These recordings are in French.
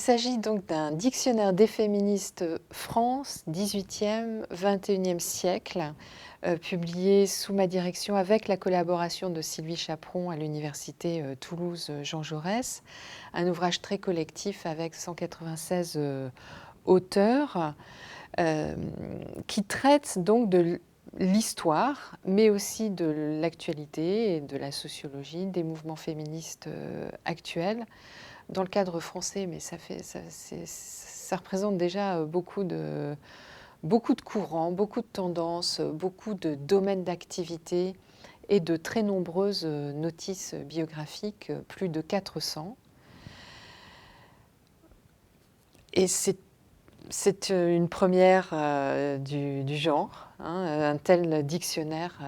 s'agit donc d'un dictionnaire des féministes France, 18e, 21e siècle, publié sous ma direction avec la collaboration de Sylvie Chaperon à l'université Toulouse Jean Jaurès. Un ouvrage très collectif avec 196 auteurs qui traite donc de l'histoire, mais aussi de l'actualité et de la sociologie des mouvements féministes actuels. Dans le cadre français, mais ça représente déjà beaucoup de courants, beaucoup de tendances, beaucoup de domaines d'activité et de très nombreuses notices biographiques, plus de 400. Et c'est une première du genre. Un tel dictionnaire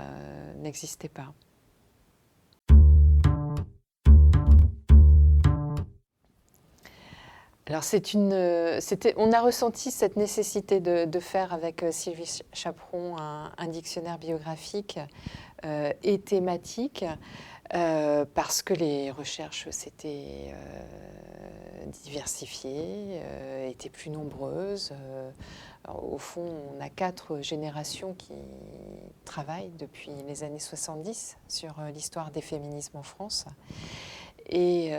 n'existait pas. Alors on a ressenti cette nécessité de faire avec Sylvie Chaperon un dictionnaire biographique et thématique parce que les recherches s'étaient diversifiées, étaient plus nombreuses. Au fond, on a 4 générations qui travaillent depuis les années 70 sur l'histoire des féminismes en France. Et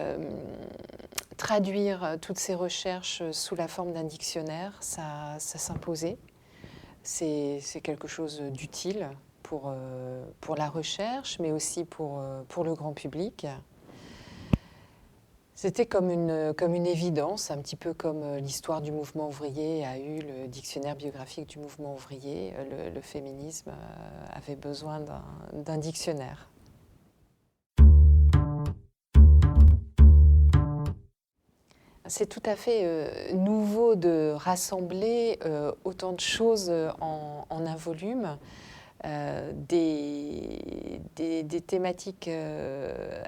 traduire toutes ces recherches sous la forme d'un dictionnaire, ça s'imposait. C'est quelque chose d'utile pour la recherche, mais aussi pour le grand public. C'était comme une évidence, un petit peu comme l'histoire du mouvement ouvrier a eu le dictionnaire biographique du mouvement ouvrier. Le féminisme avait besoin d'un dictionnaire. C'est tout à fait nouveau de rassembler autant de choses en un volume. Des thématiques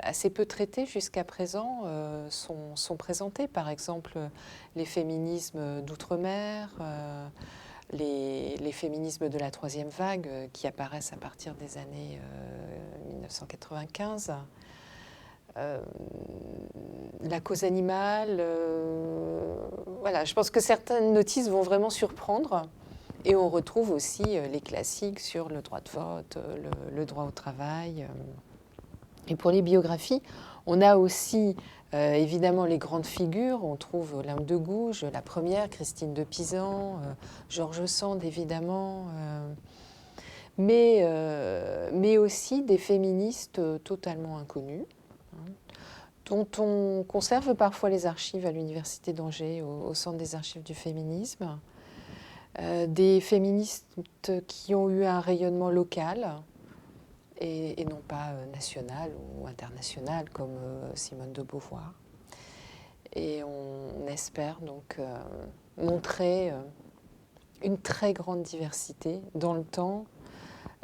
assez peu traitées jusqu'à présent sont présentées. Par exemple, les féminismes d'outre-mer, les féminismes de la troisième vague qui apparaissent à partir des années 1995. La cause animale, voilà, je pense que certaines notices vont vraiment surprendre. Et on retrouve aussi les classiques sur le droit de vote, le droit au travail. Et pour les biographies, on a aussi évidemment les grandes figures. On trouve Olympe de Gouges, la première, Christine de Pisan, George Sand évidemment, mais aussi des féministes totalement inconnues, dont on conserve parfois les archives à l'université d'Angers, au Centre des archives du féminisme. Des féministes qui ont eu un rayonnement local et non pas national ou international comme Simone de Beauvoir. Et on espère donc montrer une très grande diversité dans le temps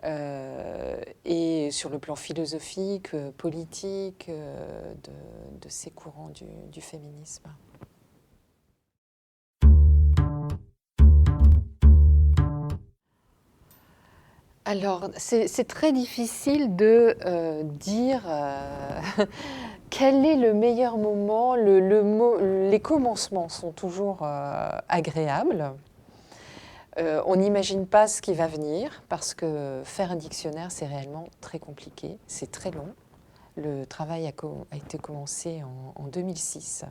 et sur le plan philosophique, politique de ces courants du féminisme. Alors, c'est très difficile de dire quel est le meilleur moment. Les commencements sont toujours agréables. On n'imagine pas ce qui va venir parce que faire un dictionnaire, c'est réellement très compliqué, c'est très long. Le travail a été commencé en 2006.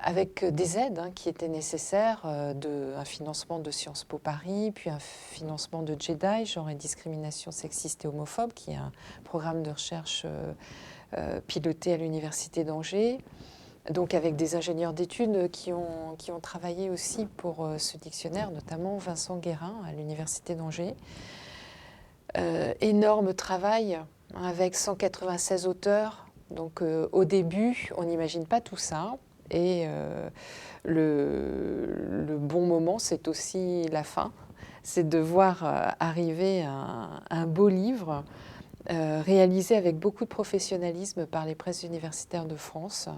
Avec des aides qui étaient nécessaires, un financement de Sciences Po Paris, puis un financement de JEDI, genre et discrimination sexiste et homophobe, qui est un programme de recherche piloté à l'université d'Angers, donc avec des ingénieurs d'études qui ont travaillé aussi pour ce dictionnaire, notamment Vincent Guérin à l'université d'Angers. Énorme travail avec 196 auteurs, donc au début, on n'imagine pas tout ça. Et le bon moment, c'est aussi la fin. C'est de voir arriver un beau livre réalisé avec beaucoup de professionnalisme par les presses universitaires de France,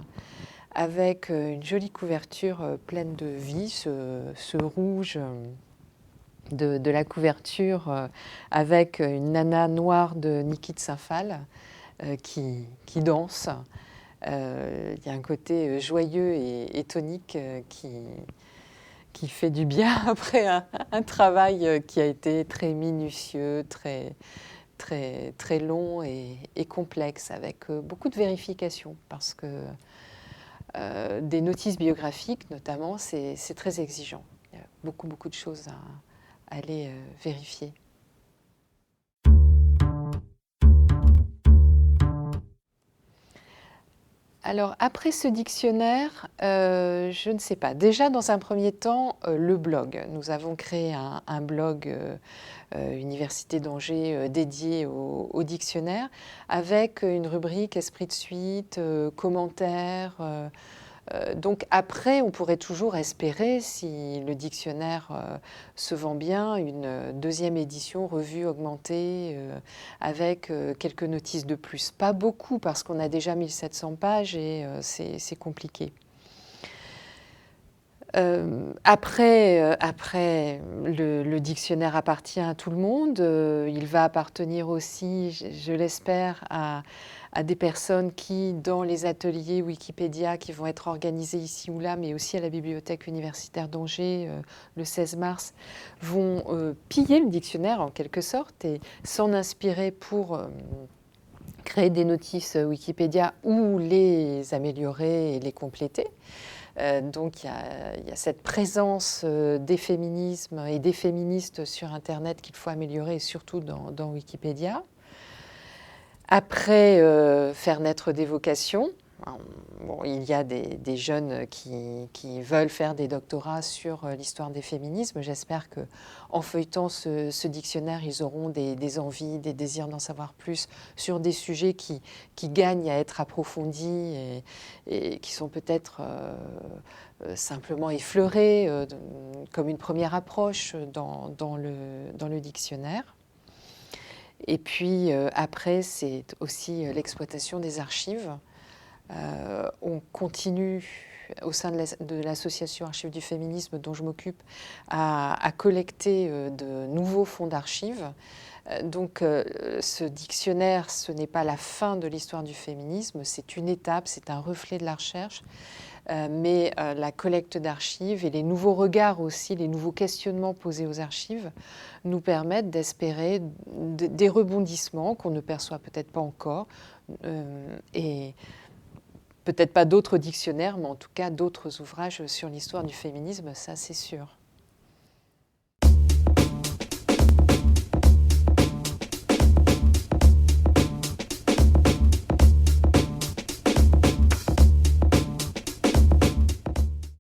avec une jolie couverture pleine de vie, ce rouge de la couverture avec une nana noire de Niki de Saint-Phal qui danse. Il y a un côté joyeux et tonique qui fait du bien après un travail qui a été très minutieux, très long et complexe, avec beaucoup de vérifications, parce que des notices biographiques, notamment, c'est très exigeant. Il y a beaucoup de choses à aller vérifier. Alors, après ce dictionnaire, je ne sais pas. Déjà, dans un premier temps, le blog. Nous avons créé un blog Université d'Angers dédié au dictionnaire, avec une rubrique esprit de suite, commentaires. Donc après, on pourrait toujours espérer, si le dictionnaire se vend bien, une deuxième édition revue, augmentée, avec quelques notices de plus. Pas beaucoup, parce qu'on a déjà 1700 pages et c'est compliqué. Après, le dictionnaire appartient à tout le monde. Il va appartenir aussi, je l'espère, à des personnes qui, dans les ateliers Wikipédia qui vont être organisés ici ou là, mais aussi à la Bibliothèque universitaire d'Angers le 16 mars, vont piller le dictionnaire en quelque sorte et s'en inspirer pour créer des notices Wikipédia ou les améliorer et les compléter. Donc il y a cette présence des féminismes et des féministes sur Internet qu'il faut améliorer, et surtout dans Wikipédia. Après, faire naître des vocations. Bon, il y a des jeunes qui veulent faire des doctorats sur l'histoire des féminismes. J'espère qu'en feuilletant ce dictionnaire, ils auront des envies, des désirs d'en savoir plus sur des sujets qui gagnent à être approfondis et qui sont peut-être simplement effleurés comme une première approche dans le dictionnaire. Et puis après, c'est aussi l'exploitation des archives. On continue au sein de l'association Archives du féminisme dont je m'occupe à collecter de nouveaux fonds d'archives. Donc ce dictionnaire, ce n'est pas la fin de l'histoire du féminisme, c'est une étape, c'est un reflet de la recherche. Mais la collecte d'archives et les nouveaux regards aussi, les nouveaux questionnements posés aux archives nous permettent d'espérer des rebondissements qu'on ne perçoit peut-être pas encore, et peut-être pas d'autres dictionnaires, mais en tout cas d'autres ouvrages sur l'histoire du féminisme, ça c'est sûr.